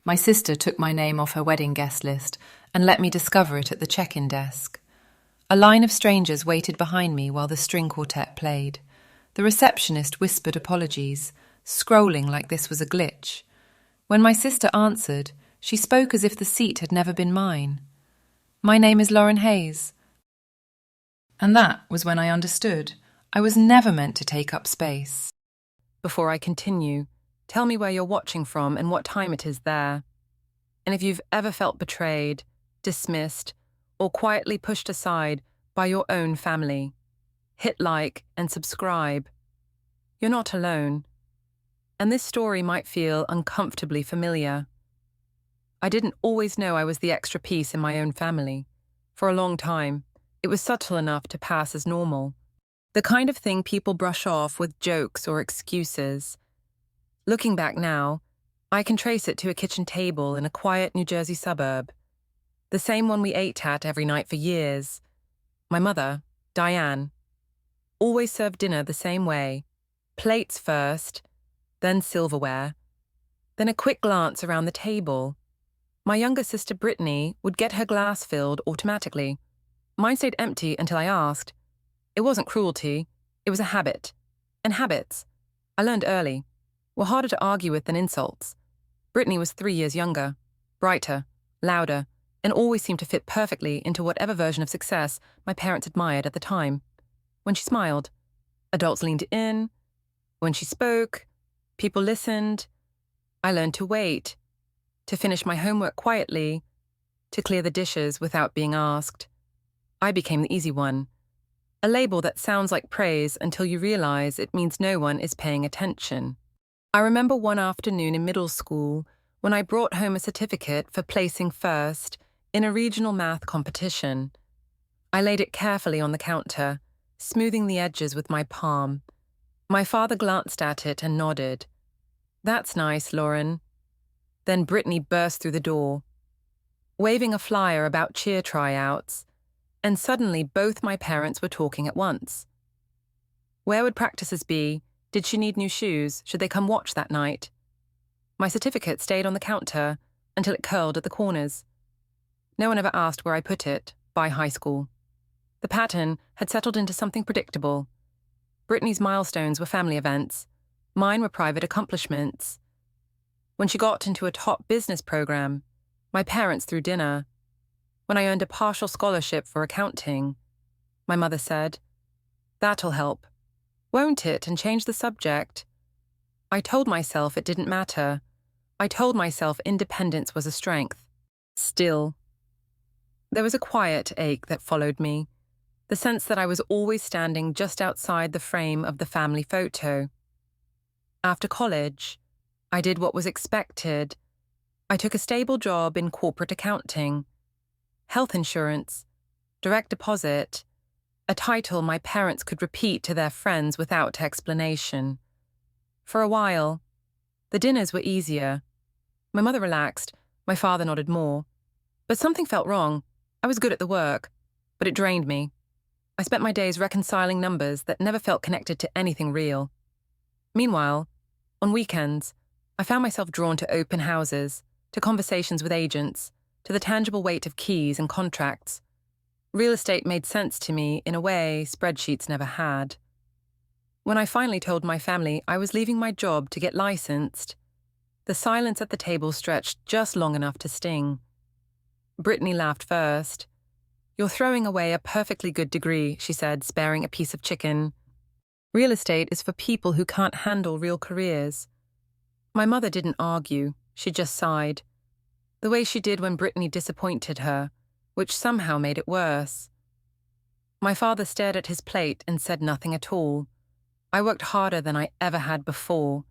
My sister took my name off her wedding guest list and let me discover it at the check-in desk. A line of strangers waited behind me while the string quartet played. The receptionist whispered apologies, scrolling like this was a glitch. When my sister answered, she spoke as if the seat had never been mine. "My name is Lauren Hayes." And that was when I understood I was never meant to take up space. Before I continue, tell me where you're watching from and what time it is there. And if you've ever felt betrayed, dismissed, or quietly pushed aside by your own family, hit like and subscribe. You're not alone. And this story might feel uncomfortably familiar. I didn't always know I was the extra piece in my own family. For a long time, it was subtle enough to pass as normal. The kind of thing people brush off with jokes or excuses. Looking back now, I can trace it to a kitchen table in a quiet New Jersey suburb. The same one we ate at every night for years. My mother, Diane, always served dinner the same way. Plates first, then silverware, then a quick glance around the table. My younger sister Brittany would get her glass filled automatically. Mine stayed empty until I asked. It wasn't cruelty, it was a habit. And habits, I learned early, were harder to argue with than insults. Brittany was 3 years younger, brighter, louder, and always seemed to fit perfectly into whatever version of success my parents admired at the time. When she smiled, adults leaned in. When she spoke, people listened. I learned to wait, to finish my homework quietly, to clear the dishes without being asked. I became the easy one. A label that sounds like praise until you realize it means no one is paying attention. I remember one afternoon in middle school when I brought home a certificate for placing first in a regional math competition. I laid it carefully on the counter, smoothing the edges with my palm. My father glanced at it and nodded. "That's nice, Lauren." Then Brittany burst through the door, waving a flyer about cheer tryouts, and suddenly both my parents were talking at once. Where would practices be? Did she need new shoes? Should they come watch that night? My certificate stayed on the counter until it curled at the corners. No one ever asked where I put it by high school. The pattern had settled into something predictable. Brittany's milestones were family events. Mine were private accomplishments. When she got into a top business program, my parents threw dinner. When I earned a partial scholarship for accounting, my mother said, "That'll help. Won't it, and change the subject?" I told myself it didn't matter. I told myself independence was a strength. Still, there was a quiet ache that followed me, the sense that I was always standing just outside the frame of the family photo. After college, I did what was expected. I took a stable job in corporate accounting, health insurance, direct deposit, a title my parents could repeat to their friends without explanation. For a while, the dinners were easier. My mother relaxed, my father nodded more. But something felt wrong. I was good at the work, but it drained me. I spent my days reconciling numbers that never felt connected to anything real. Meanwhile, on weekends, I found myself drawn to open houses, to conversations with agents, to the tangible weight of keys and contracts. Real estate made sense to me in a way spreadsheets never had. When I finally told my family I was leaving my job to get licensed, the silence at the table stretched just long enough to sting. Brittany laughed first. "You're throwing away a perfectly good degree," she said, sparing a piece of chicken. "Real estate is for people who can't handle real careers." My mother didn't argue, she just sighed. The way she did when Brittany disappointed her, which somehow made it worse. My father stared at his plate and said nothing at all. I worked harder than I ever had before.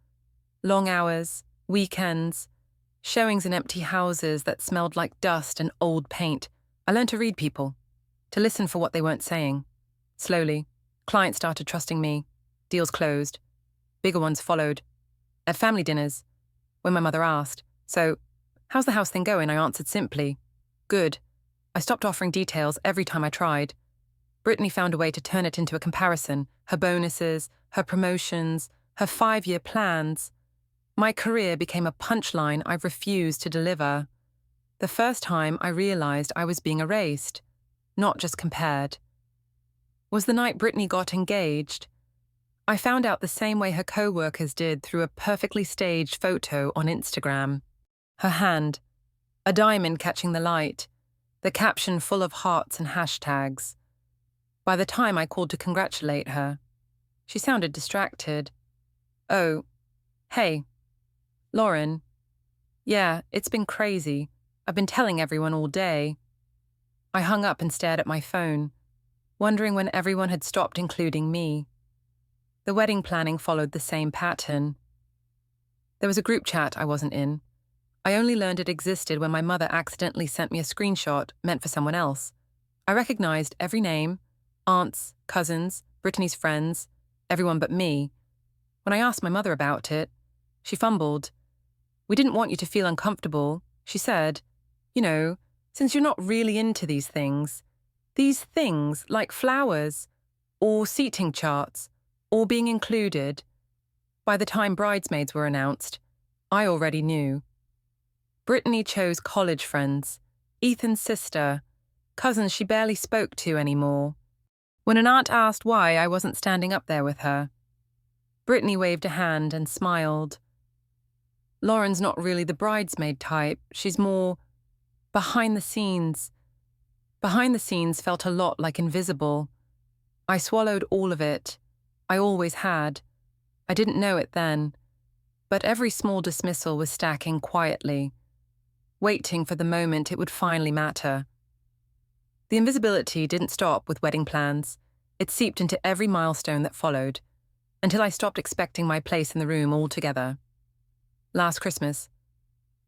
Long hours, weekends, showings in empty houses that smelled like dust and old paint. I learned to read people, to listen for what they weren't saying. Slowly, clients started trusting me. Deals closed. Bigger ones followed. At family dinners, when my mother asked, "So, how's the house thing going?" I answered simply, "Good." I stopped offering details every time I tried. Brittany found a way to turn it into a comparison, her bonuses, her promotions, her 5-year plans. My career became a punchline I refused to deliver. The first time I realized I was being erased, not just compared, was the night Brittany got engaged. I found out the same way her co-workers did through a perfectly staged photo on Instagram. Her hand, a diamond catching the light, the caption full of hearts and hashtags. By the time I called to congratulate her, she sounded distracted. "Oh, hey, Lauren. Yeah, it's been crazy. I've been telling everyone all day." I hung up and stared at my phone, wondering when everyone had stopped including me. The wedding planning followed the same pattern. There was a group chat I wasn't in. I only learned it existed when my mother accidentally sent me a screenshot meant for someone else. I recognized every name, aunts, cousins, Brittany's friends, everyone but me. When I asked my mother about it, she fumbled. "We didn't want you to feel uncomfortable," she said. "You know, since you're not really into these things like flowers, or seating charts, or being included." By the time bridesmaids were announced, I already knew. Brittany chose college friends, Ethan's sister, cousins she barely spoke to anymore. When an aunt asked why I wasn't standing up there with her, Brittany waved a hand and smiled. "Lauren's not really the bridesmaid type. She's more behind the scenes." Behind the scenes felt a lot like invisible. I swallowed all of it. I always had. I didn't know it then. But every small dismissal was stacking quietly, waiting for the moment it would finally matter. The invisibility didn't stop with wedding plans. It seeped into every milestone that followed, until I stopped expecting my place in the room altogether. Last Christmas,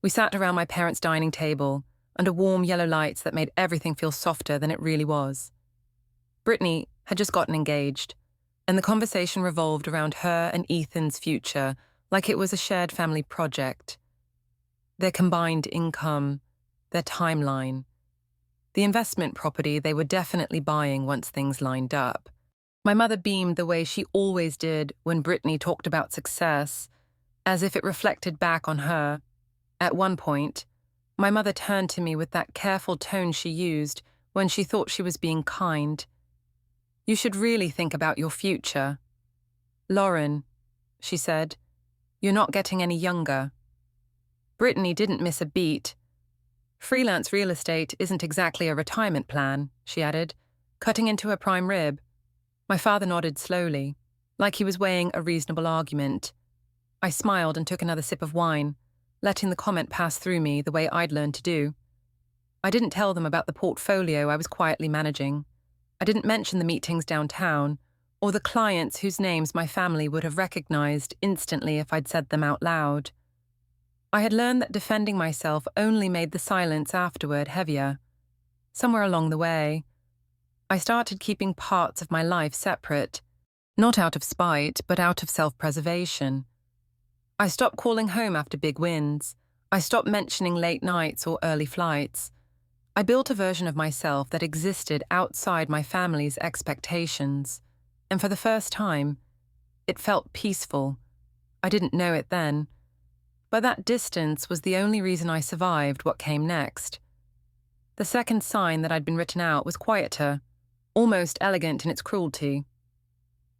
we sat around my parents' dining table under warm yellow lights that made everything feel softer than it really was. Brittany had just gotten engaged, and the conversation revolved around her and Ethan's future like it was a shared family project. Their combined income, their timeline, the investment property they were definitely buying once things lined up. My mother beamed the way she always did when Brittany talked about success, as if it reflected back on her. At one point, my mother turned to me with that careful tone she used when she thought she was being kind. "You should really think about your future. Lauren," she said, "you're not getting any younger." Brittany didn't miss a beat. "Freelance real estate isn't exactly a retirement plan," she added, cutting into her prime rib. My father nodded slowly, like he was weighing a reasonable argument. I smiled and took another sip of wine, letting the comment pass through me the way I'd learned to do. I didn't tell them about the portfolio I was quietly managing. I didn't mention the meetings downtown, or the clients whose names my family would have recognized instantly if I'd said them out loud. I had learned that defending myself only made the silence afterward heavier. Somewhere along the way, I started keeping parts of my life separate, not out of spite, but out of self-preservation. I stopped calling home after big wins. I stopped mentioning late nights or early flights. I built a version of myself that existed outside my family's expectations, and for the first time, it felt peaceful. I didn't know it then, but that distance was the only reason I survived what came next. The second sign that I'd been written out was quieter, almost elegant in its cruelty.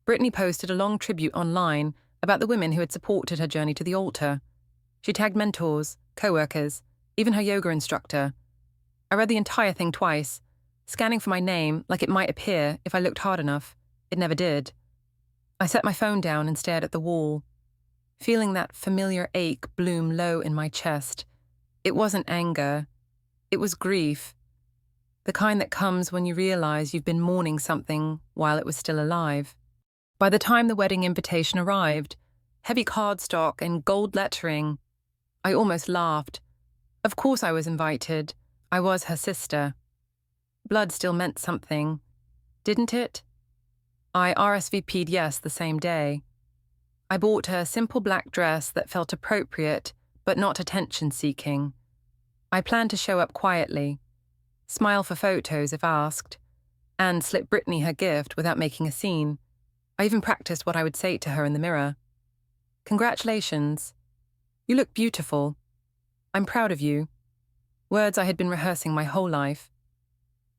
Brittany posted a long tribute online about the women who had supported her journey to the altar. She tagged mentors, co-workers, even her yoga instructor. I read the entire thing twice, scanning for my name like it might appear if I looked hard enough. It never did. I set my phone down and stared at the wall, feeling that familiar ache bloom low in my chest. It wasn't anger. It was grief. The kind that comes when you realize you've been mourning something while it was still alive. By the time the wedding invitation arrived, heavy cardstock and gold lettering, I almost laughed. Of course I was invited. I was her sister. Blood still meant something, didn't it? I RSVP'd yes the same day. I bought her a simple black dress that felt appropriate, but not attention-seeking. I planned to show up quietly, smile for photos if asked, and slip Brittany her gift without making a scene. I even practiced what I would say to her in the mirror. "Congratulations. You look beautiful. I'm proud of you. Words I had been rehearsing my whole life.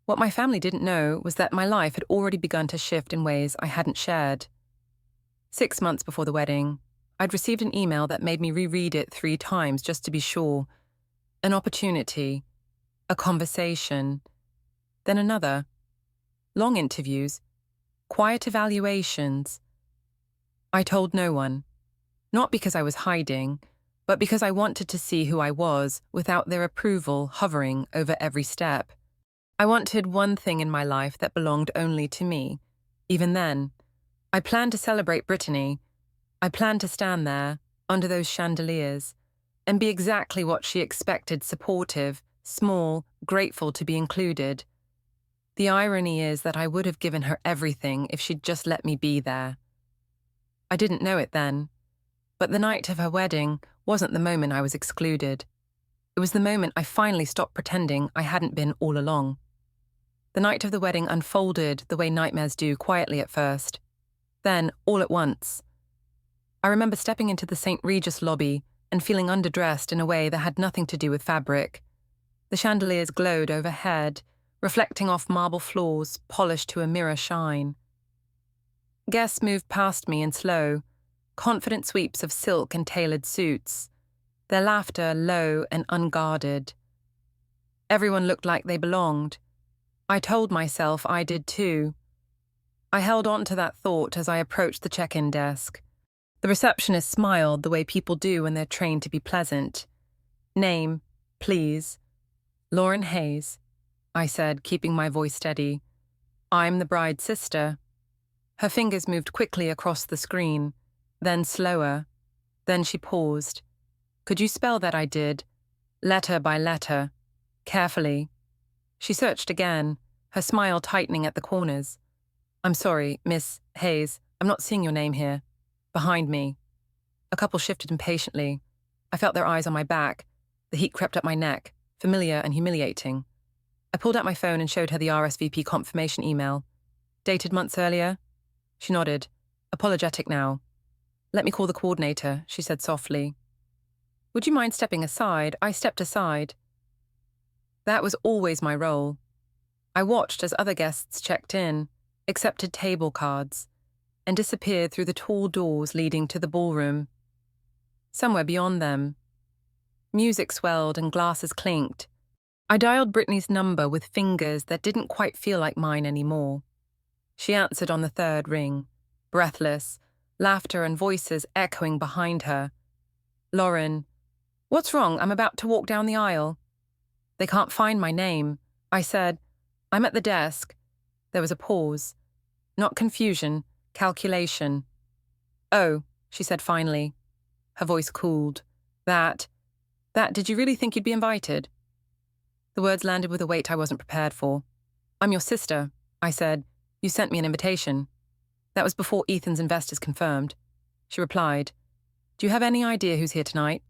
What my family didn't know was that my life had already begun to shift in ways I hadn't shared. 6 months before the wedding, I'd received an email that made me reread it 3 times just to be sure. An opportunity, a conversation, then another. Long interviews, quiet evaluations. I told no one, not because I was hiding, but because I wanted to see who I was without their approval hovering over every step. I wanted one thing in my life that belonged only to me. Even then, I planned to celebrate Brittany. I planned to stand there, under those chandeliers, and be exactly what she expected: supportive, small, grateful to be included. The irony is that I would have given her everything if she'd just let me be there. I didn't know it then, but the night of her wedding wasn't the moment I was excluded. It was the moment I finally stopped pretending I hadn't been all along. The night of the wedding unfolded the way nightmares do, quietly at first. Then, all at once. I remember stepping into the St. Regis lobby and feeling underdressed in a way that had nothing to do with fabric. The chandeliers glowed overhead, reflecting off marble floors polished to a mirror shine. Guests moved past me in slow, confident sweeps of silk and tailored suits, their laughter low and unguarded. Everyone looked like they belonged. I told myself I did too. I held on to that thought as I approached the check-in desk. The receptionist smiled the way people do when they're trained to be pleasant. "Name, please." "Lauren Hayes," I said, keeping my voice steady. "I'm the bride's sister." Her fingers moved quickly across the screen, then slower. Then she paused. "Could you spell that?" I did, letter by letter, carefully. She searched again, her smile tightening at the corners. "I'm sorry, Miss Hayes, I'm not seeing your name here." Behind me. A couple shifted impatiently. I felt their eyes on my back. The heat crept up my neck, familiar and humiliating. I pulled out my phone and showed her the RSVP confirmation email. "Dated months earlier?" She nodded, apologetic now. "Let me call the coordinator," she said softly. "Would you mind stepping aside?" I stepped aside. That was always my role. I watched as other guests checked in, accepted table cards, and disappeared through the tall doors leading to the ballroom. Somewhere beyond them, music swelled and glasses clinked. I dialed Brittany's number with fingers that didn't quite feel like mine anymore. She answered on the 3rd ring, breathless, laughter and voices echoing behind her. "Lauren, what's wrong? I'm about to walk down the aisle." "They can't find my name," I said. "I'm at the desk." There was a pause. Not confusion, calculation. "Oh," she said finally. Her voice cooled. That, did you really think you'd be invited?" The words landed with a weight I wasn't prepared for. "I'm your sister," I said. "You sent me an invitation." That was before Ethan's investors confirmed. She replied, "Do you have any idea who's here tonight?"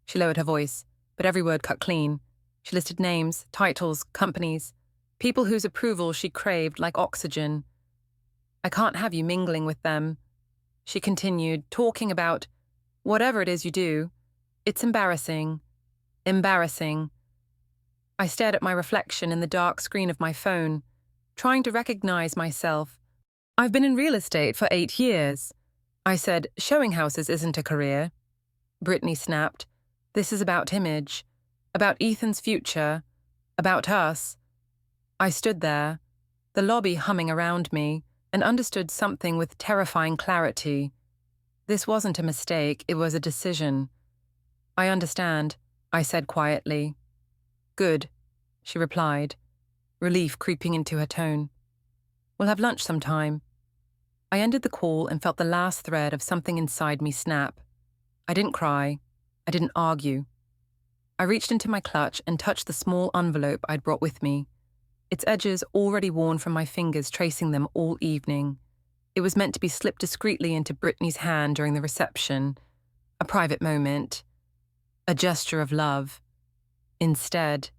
She lowered her voice, but every word cut clean. She listed names, titles, companies, people whose approval she craved like oxygen. "I can't have you mingling with them," she continued, talking about whatever it is you do. "It's embarrassing. Embarrassing." I stared at my reflection in the dark screen of my phone, trying to recognize myself. "I've been in real estate for 8 years. I said, "Showing houses isn't a career." Brittany snapped. "This is about image, about Ethan's future, about us." I stood there, the lobby humming around me, and understood something with terrifying clarity. This wasn't a mistake, it was a decision. "I understand," I said quietly. "Good," she replied, relief creeping into her tone. "We'll have lunch sometime." I ended the call and felt the last thread of something inside me snap. I didn't cry. I didn't argue. I reached into my clutch and touched the small envelope I'd brought with me, its edges already worn from my fingers tracing them all evening. It was meant to be slipped discreetly into Brittany's hand during the reception, a private moment, a gesture of love. Instead,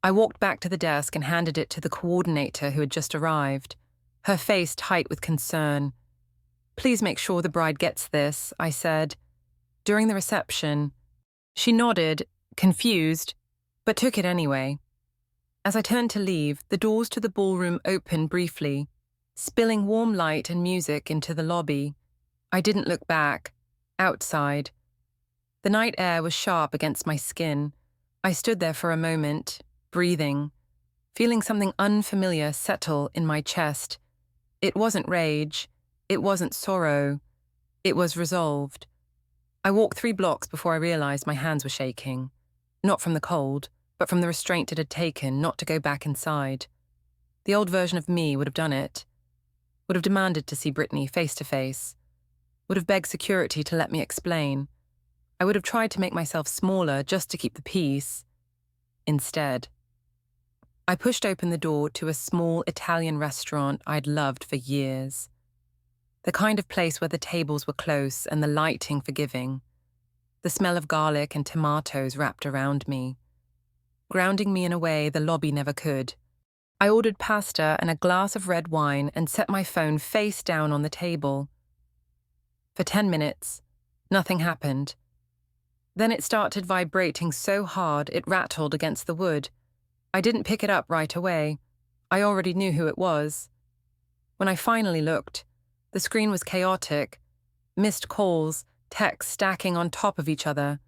I walked back to the desk and handed it to the coordinator who had just arrived, her face tight with concern. "Please make sure the bride gets this," I said. During the reception, she nodded, confused, but took it anyway. As I turned to leave, the doors to the ballroom opened briefly, spilling warm light and music into the lobby. I didn't look back. Outside. The night air was sharp against my skin. I stood there for a moment, breathing, feeling something unfamiliar settle in my chest. It wasn't rage. It wasn't sorrow. It was resolved. I walked 3 blocks before I realized my hands were shaking. Not from the cold, but from the restraint it had taken not to go back inside. The old version of me would have done it. Would have demanded to see Brittany face to face. Would have begged security to let me explain. I would have tried to make myself smaller just to keep the peace. Instead, I pushed open the door to a small Italian restaurant I'd loved for years. The kind of place where the tables were close and the lighting forgiving. The smell of garlic and tomatoes wrapped around me, grounding me in a way the lobby never could. I ordered pasta and a glass of red wine and set my phone face down on the table. For 10 minutes, nothing happened. Then it started vibrating so hard it rattled against the wood. I didn't pick it up right away. I already knew who it was. When I finally looked, the screen was chaotic. Missed calls, texts stacking on top of each other.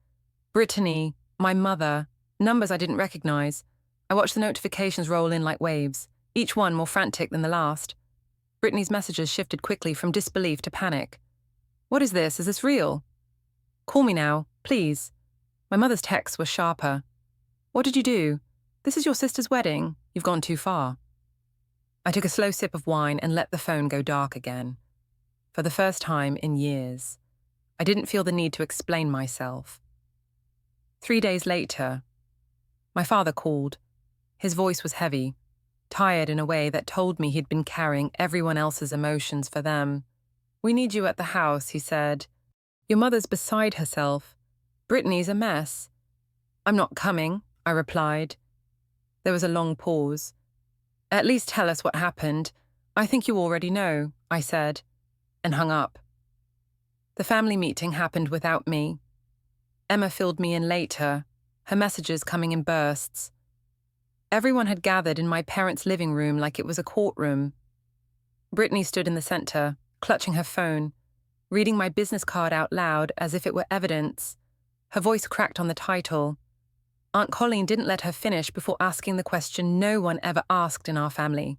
Brittany, my mother, numbers I didn't recognize. I watched the notifications roll in like waves, each one more frantic than the last. Brittany's messages shifted quickly from disbelief to panic. What is this? Is this real? Call me now, please. My mother's texts were sharper. What did you do? This is your sister's wedding. You've gone too far. I took a slow sip of wine and let the phone go dark again. For the first time in years, I didn't feel the need to explain myself. 3 days later, my father called. His voice was heavy, tired in a way that told me he'd been carrying everyone else's emotions for them. We need you at the house, he said. Your mother's beside herself. Brittany's a mess. I'm not coming, I replied. There was a long pause. At least tell us what happened. I think you already know, I said, and hung up. The family meeting happened without me. Emma filled me in later, her messages coming in bursts. Everyone had gathered in my parents' living room like it was a courtroom. Brittany stood in the center, clutching her phone, reading my business card out loud as if it were evidence. Her voice cracked on the title. Aunt Colleen didn't let her finish before asking the question no one ever asked in our family.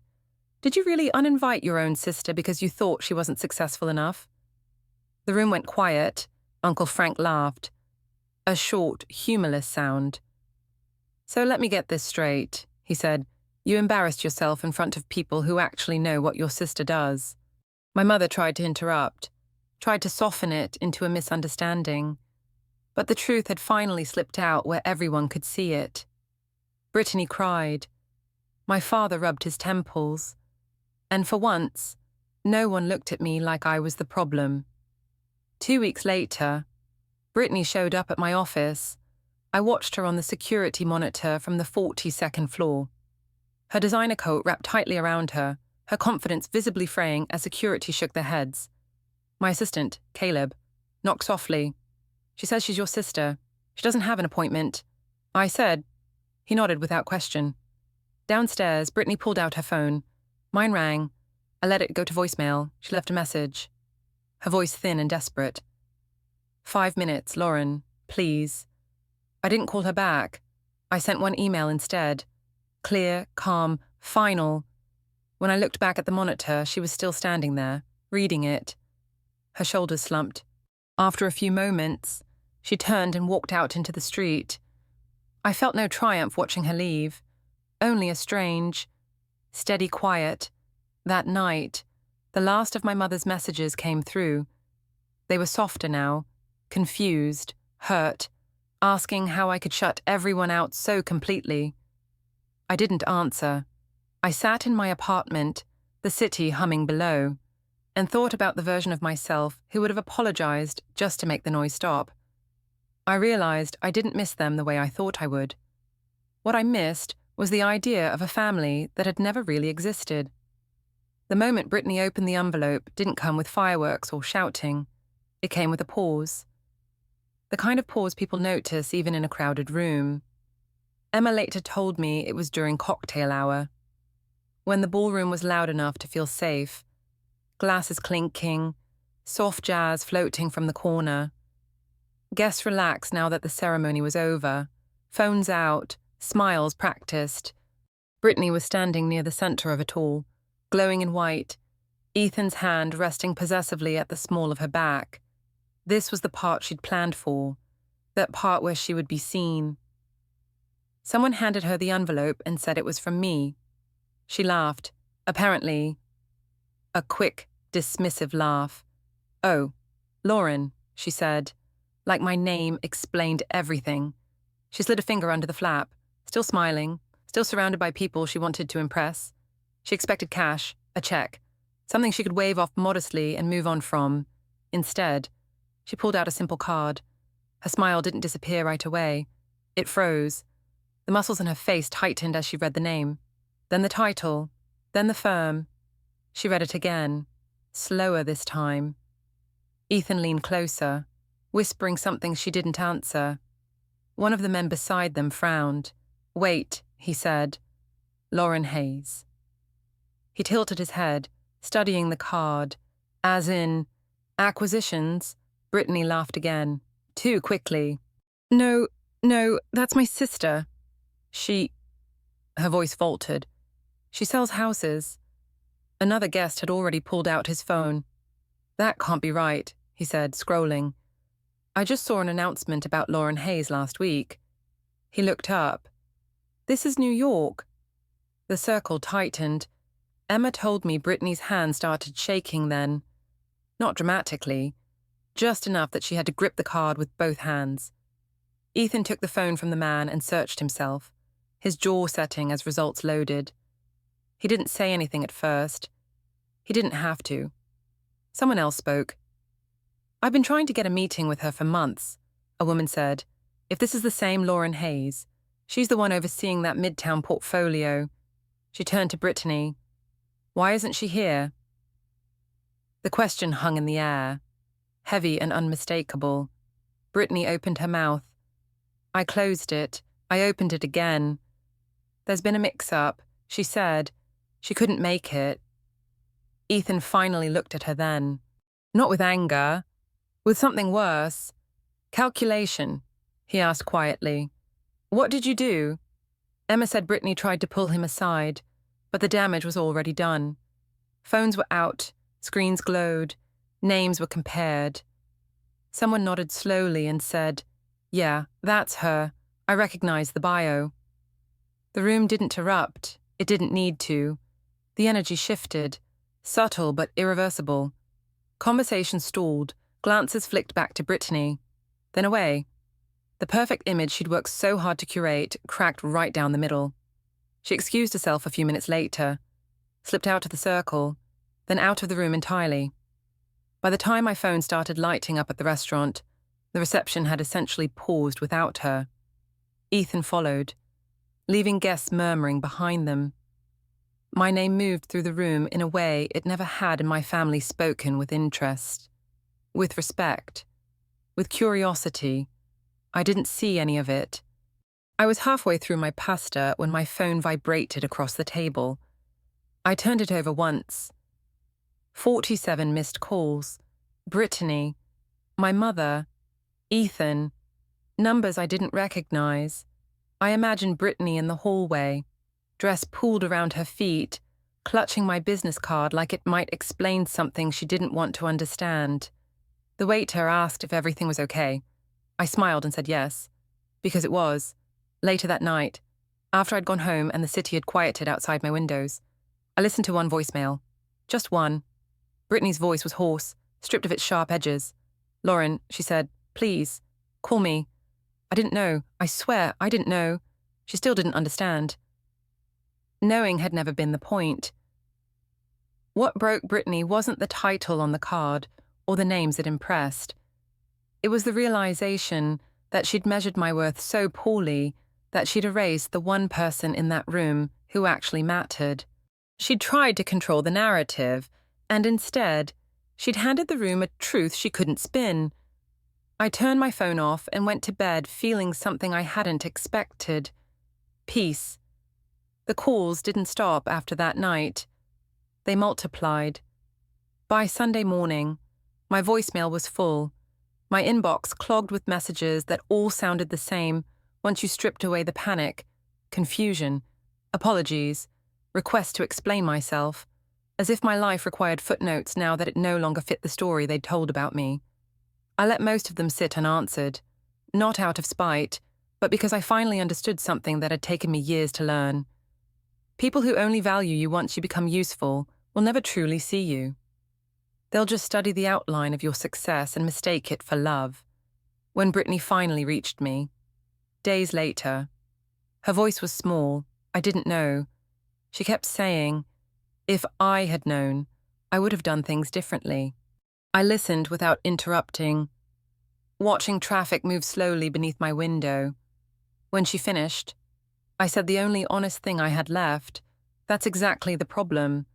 Did you really uninvite your own sister because you thought she wasn't successful enough? The room went quiet. Uncle Frank laughed. A short, humorless sound. So let me get this straight, he said. You embarrassed yourself in front of people who actually know what your sister does. My mother tried to interrupt, tried to soften it into a misunderstanding. But the truth had finally slipped out where everyone could see it. Brittany cried. My father rubbed his temples. And for once, no one looked at me like I was the problem. 2 weeks later, Brittany showed up at my office. I watched her on the security monitor from the 42nd floor. Her designer coat wrapped tightly around her, her confidence visibly fraying as security shook their heads. My assistant, Caleb, knocked softly. She says she's your sister. She doesn't have an appointment. I said. He nodded without question. Downstairs, Brittany pulled out her phone. Mine rang. I let it go to voicemail. She left a message. Her voice thin and desperate. 5 minutes, Lauren, please. I didn't call her back. I sent one email instead. Clear, calm, final. When I looked back at the monitor, she was still standing there, reading it. Her shoulders slumped. After a few moments, she turned and walked out into the street. I felt no triumph watching her leave, only a strange, steady quiet. That night, the last of my mother's messages came through. They were softer now, confused, hurt, asking how I could shut everyone out so completely. I didn't answer. I sat in my apartment, the city humming below, and thought about the version of myself who would have apologized just to make the noise stop. I realized I didn't miss them the way I thought I would. What I missed was the idea of a family that had never really existed. The moment Brittany opened the envelope didn't come with fireworks or shouting. It came with a pause. The kind of pause people notice even in a crowded room. Emma later told me it was during cocktail hour, when the ballroom was loud enough to feel safe, glasses clinking, soft jazz floating from the corner. Guests relaxed now that the ceremony was over, phones out, smiles practiced. Brittany was standing near the center of it all, glowing in white, Ethan's hand resting possessively at the small of her back. This was the part she'd planned for, that part where she would be seen. Someone handed her the envelope and said it was from me. She laughed, apparently a quick, dismissive laugh. "Oh, Lauren," she said, like my name explained everything. She slid a finger under the flap, still smiling, still surrounded by people she wanted to impress. She expected cash, a check, something she could wave off modestly and move on from. Instead, she pulled out a simple card. Her smile didn't disappear right away. It froze. The muscles in her face tightened as she read the name. Then the title. Then the firm. She read it again, slower this time. Ethan leaned closer, whispering something she didn't answer. One of the men beside them frowned. "Wait," he said. "Lauren Hayes." He tilted his head, studying the card. As in, acquisitions. Brittany laughed again, too quickly. No, that's my sister. Her voice faltered. She sells houses." Another guest had already pulled out his phone. "That can't be right," he said, scrolling. "I just saw an announcement about Lauren Hayes last week." He looked up. "This is New York." The circle tightened. Emma told me Brittany's hand started shaking then. Not dramatically, just enough that she had to grip the card with both hands. Ethan took the phone from the man and searched himself, his jaw setting as results loaded. He didn't say anything at first. He didn't have to. Someone else spoke. "I've been trying to get a meeting with her for months," a woman said. "If this is the same Lauren Hayes, she's the one overseeing that Midtown portfolio." She turned to Brittany. "Why isn't she here?" The question hung in the air, heavy and unmistakable. Brittany opened her mouth. I closed it. I opened it again. "There's been a mix-up," she said. "She couldn't make it." Ethan finally looked at her then. Not with anger, with something worse. "Calculation," he asked quietly. "What did you do?" Emma said Brittany tried to pull him aside, but the damage was already done. Phones were out, screens glowed, names were compared. Someone nodded slowly and said, "Yeah, that's her. I recognize the bio." The room didn't erupt. It didn't need to. The energy shifted, subtle but irreversible. Conversation stalled, glances flicked back to Brittany, then away. The perfect image she'd worked so hard to curate cracked right down the middle. She excused herself a few minutes later, slipped out of the circle, then out of the room entirely. By the time my phone started lighting up at the restaurant, the reception had essentially paused without her. Ethan followed, leaving guests murmuring behind them. My name moved through the room in a way it never had in my family, spoken with interest, with respect, with curiosity. I didn't see any of it. I was halfway through my pasta when my phone vibrated across the table. I turned it over once. 47 missed calls. Brittany, my mother, Ethan, numbers I didn't recognize. I imagined Brittany in the hallway, dress pulled around her feet, clutching my business card like it might explain something she didn't want to understand. The waiter asked if everything was okay. I smiled and said yes, because it was. Later that night, after I'd gone home and the city had quieted outside my windows, I listened to one voicemail. Just one. Brittany's voice was hoarse, stripped of its sharp edges. "Lauren," she said, "please, call me." I didn't know. I swear, I didn't know. She still didn't understand. Knowing had never been the point. What broke Brittany wasn't the title on the card or the names it impressed. It was the realization that she'd measured my worth so poorly that she'd erased the one person in that room who actually mattered. She'd tried to control the narrative, and instead, she'd handed the room a truth she couldn't spin. I turned my phone off and went to bed feeling something I hadn't expected. Peace. The calls didn't stop after that night. They multiplied. By Sunday morning, my voicemail was full, my inbox clogged with messages that all sounded the same once you stripped away the panic, confusion, apologies, requests to explain myself, as if my life required footnotes now that it no longer fit the story they'd told about me. I let most of them sit unanswered, not out of spite, but because I finally understood something that had taken me years to learn. People who only value you once you become useful will never truly see you. They'll just study the outline of your success and mistake it for love. When Brittany finally reached me, days later, her voice was small, I didn't know. She kept saying, if I had known, I would have done things differently. I listened without interrupting, watching traffic move slowly beneath my window. When she finished, I said the only honest thing I had left. That's exactly the problem.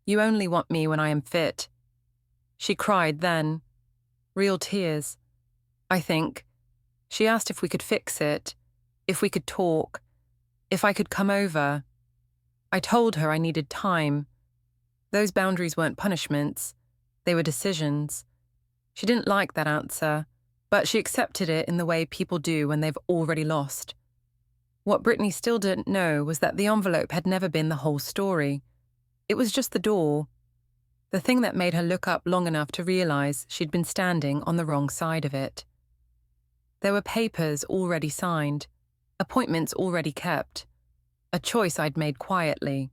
You only want me when I am fit. She cried then. Real tears. I think. She asked if we could fix it, if we could talk, if I could come over. I told her I needed time. Those boundaries weren't punishments. They were decisions. She didn't like that answer, but she accepted it in the way people do when they've already lost. What Brittany still didn't know was that the envelope had never been the whole story. It was just the door. The thing that made her look up long enough to realize she'd been standing on the wrong side of it. There were papers already signed, appointments already kept, a choice I'd made quietly.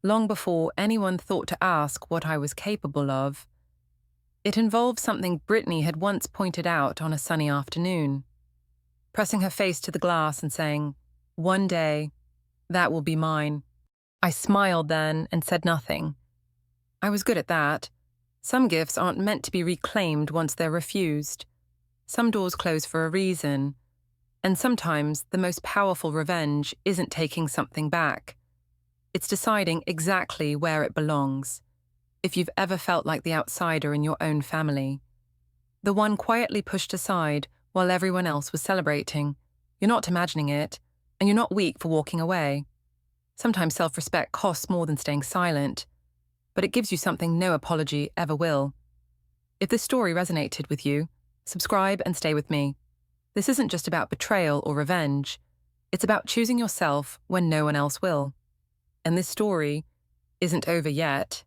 Long before anyone thought to ask what I was capable of. It involved something Brittany had once pointed out on a sunny afternoon, pressing her face to the glass and saying, "One day, that will be mine." I smiled then and said nothing. I was good at that. Some gifts aren't meant to be reclaimed once they're refused. Some doors close for a reason, and sometimes the most powerful revenge isn't taking something back. It's deciding exactly where it belongs. If you've ever felt like the outsider in your own family, the one quietly pushed aside while everyone else was celebrating, you're not imagining it, and you're not weak for walking away. Sometimes self-respect costs more than staying silent, but it gives you something no apology ever will. If this story resonated with you, subscribe and stay with me. This isn't just about betrayal or revenge. It's about choosing yourself when no one else will. And this story isn't over yet.